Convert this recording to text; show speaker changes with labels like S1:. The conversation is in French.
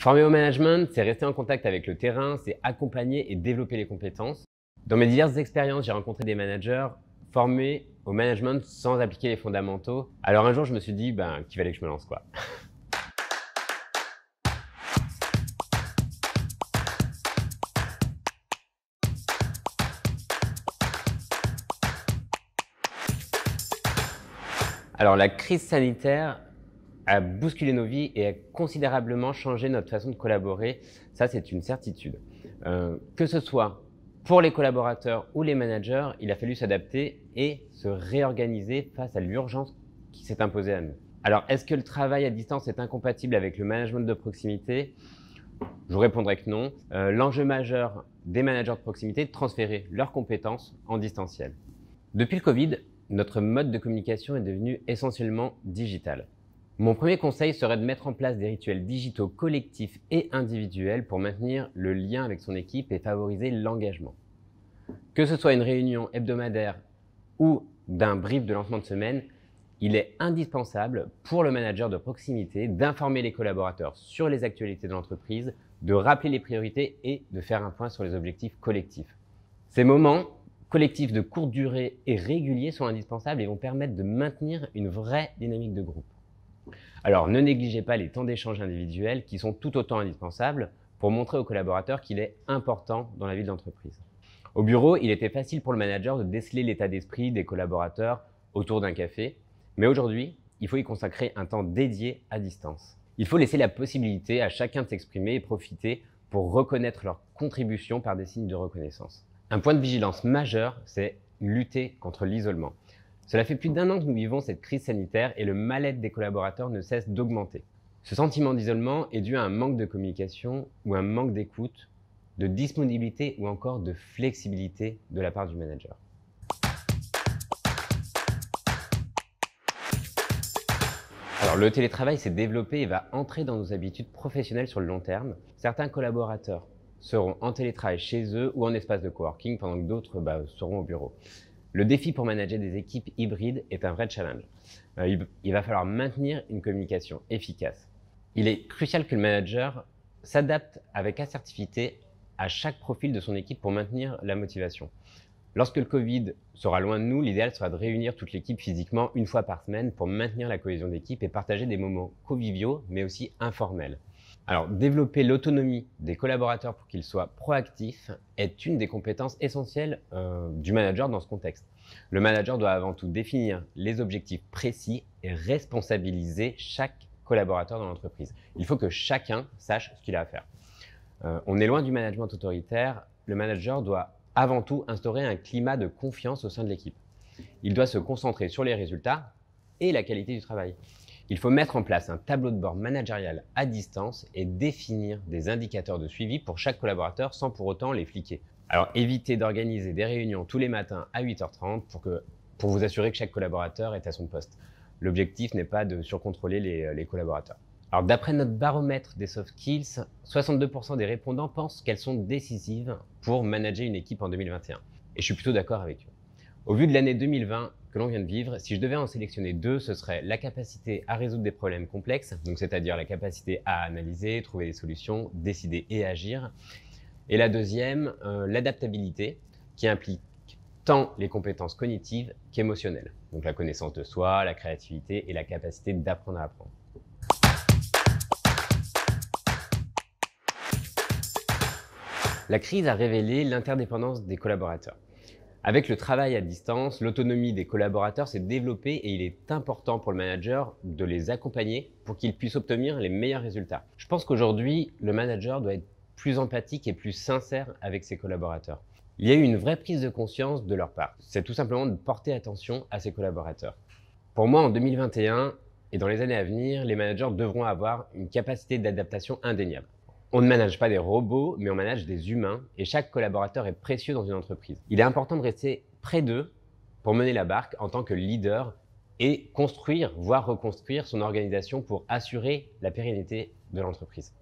S1: Former au management, c'est rester en contact avec le terrain, c'est accompagner et développer les compétences. Dans mes diverses expériences, j'ai rencontré des managers formés au management sans appliquer les fondamentaux. Alors un jour, je me suis dit qu'il fallait que je me lance, quoi. Alors la crise sanitaire a bousculé nos vies et a considérablement changé notre façon de collaborer. Ça, c'est une certitude. Que ce soit pour les collaborateurs ou les managers, il a fallu s'adapter et se réorganiser face à l'urgence qui s'est imposée à nous. Alors, est-ce que le travail à distance est incompatible avec le management de proximité? Je vous répondrai que non. L'enjeu majeur des managers de proximité est de transférer leurs compétences en distanciel. Depuis le Covid, notre mode de communication est devenu essentiellement digital. Mon premier conseil serait de mettre en place des rituels digitaux collectifs et individuels pour maintenir le lien avec son équipe et favoriser l'engagement. Que ce soit une réunion hebdomadaire ou d'un brief de lancement de semaine, il est indispensable pour le manager de proximité d'informer les collaborateurs sur les actualités de l'entreprise, de rappeler les priorités et de faire un point sur les objectifs collectifs. Ces moments collectifs de courte durée et réguliers sont indispensables et vont permettre de maintenir une vraie dynamique de groupe. Alors, ne négligez pas les temps d'échange individuels qui sont tout autant indispensables pour montrer aux collaborateurs qu'il est important dans la vie de l'entreprise. Au bureau, il était facile pour le manager de déceler l'état d'esprit des collaborateurs autour d'un café, mais aujourd'hui, il faut y consacrer un temps dédié à distance. Il faut laisser la possibilité à chacun de s'exprimer et profiter pour reconnaître leur contribution par des signes de reconnaissance. Un point de vigilance majeur, c'est lutter contre l'isolement. Cela fait plus d'1 an que nous vivons cette crise sanitaire et le mal-être des collaborateurs ne cesse d'augmenter. Ce sentiment d'isolement est dû à un manque de communication ou un manque d'écoute, de disponibilité ou encore de flexibilité de la part du manager. Alors le télétravail s'est développé et va entrer dans nos habitudes professionnelles sur le long terme. Certains collaborateurs seront en télétravail chez eux ou en espace de coworking pendant que d'autres seront au bureau. Le défi pour manager des équipes hybrides est un vrai challenge. Il va falloir maintenir une communication efficace. Il est crucial que le manager s'adapte avec assertivité à chaque profil de son équipe pour maintenir la motivation. Lorsque le Covid sera loin de nous, l'idéal sera de réunir toute l'équipe physiquement 1 fois par semaine pour maintenir la cohésion d'équipe et partager des moments conviviaux mais aussi informels. Alors, développer l'autonomie des collaborateurs pour qu'ils soient proactifs est une des compétences essentielles du manager dans ce contexte. Le manager doit avant tout définir les objectifs précis et responsabiliser chaque collaborateur dans l'entreprise. Il faut que chacun sache ce qu'il a à faire. On est loin du management autoritaire. Le manager doit avant tout instaurer un climat de confiance au sein de l'équipe. Il doit se concentrer sur les résultats et la qualité du travail. Il faut mettre en place un tableau de bord managérial à distance et définir des indicateurs de suivi pour chaque collaborateur sans pour autant les fliquer. Alors évitez d'organiser des réunions tous les matins à 8h30 pour vous assurer que chaque collaborateur est à son poste. L'objectif n'est pas de surcontrôler les collaborateurs. Alors d'après notre baromètre des soft skills, 62% des répondants pensent qu'elles sont décisives pour manager une équipe en 2021. Et je suis plutôt d'accord avec eux. Au vu de l'année 2020 que l'on vient de vivre, si je devais en sélectionner 2, ce serait la capacité à résoudre des problèmes complexes, donc c'est-à-dire la capacité à analyser, trouver des solutions, décider et agir. Et la deuxième, l'adaptabilité, qui implique tant les compétences cognitives qu'émotionnelles, donc la connaissance de soi, la créativité et la capacité d'apprendre à apprendre. La crise a révélé l'interdépendance des collaborateurs. Avec le travail à distance, l'autonomie des collaborateurs s'est développée et il est important pour le manager de les accompagner pour qu'ils puissent obtenir les meilleurs résultats. Je pense qu'aujourd'hui, le manager doit être plus empathique et plus sincère avec ses collaborateurs. Il y a eu une vraie prise de conscience de leur part. C'est tout simplement de porter attention à ses collaborateurs. Pour moi, en 2021 et dans les années à venir, les managers devront avoir une capacité d'adaptation indéniable. On ne manage pas des robots, mais on manage des humains et chaque collaborateur est précieux dans une entreprise. Il est important de rester près d'eux pour mener la barque en tant que leader et construire, voire reconstruire son organisation pour assurer la pérennité de l'entreprise.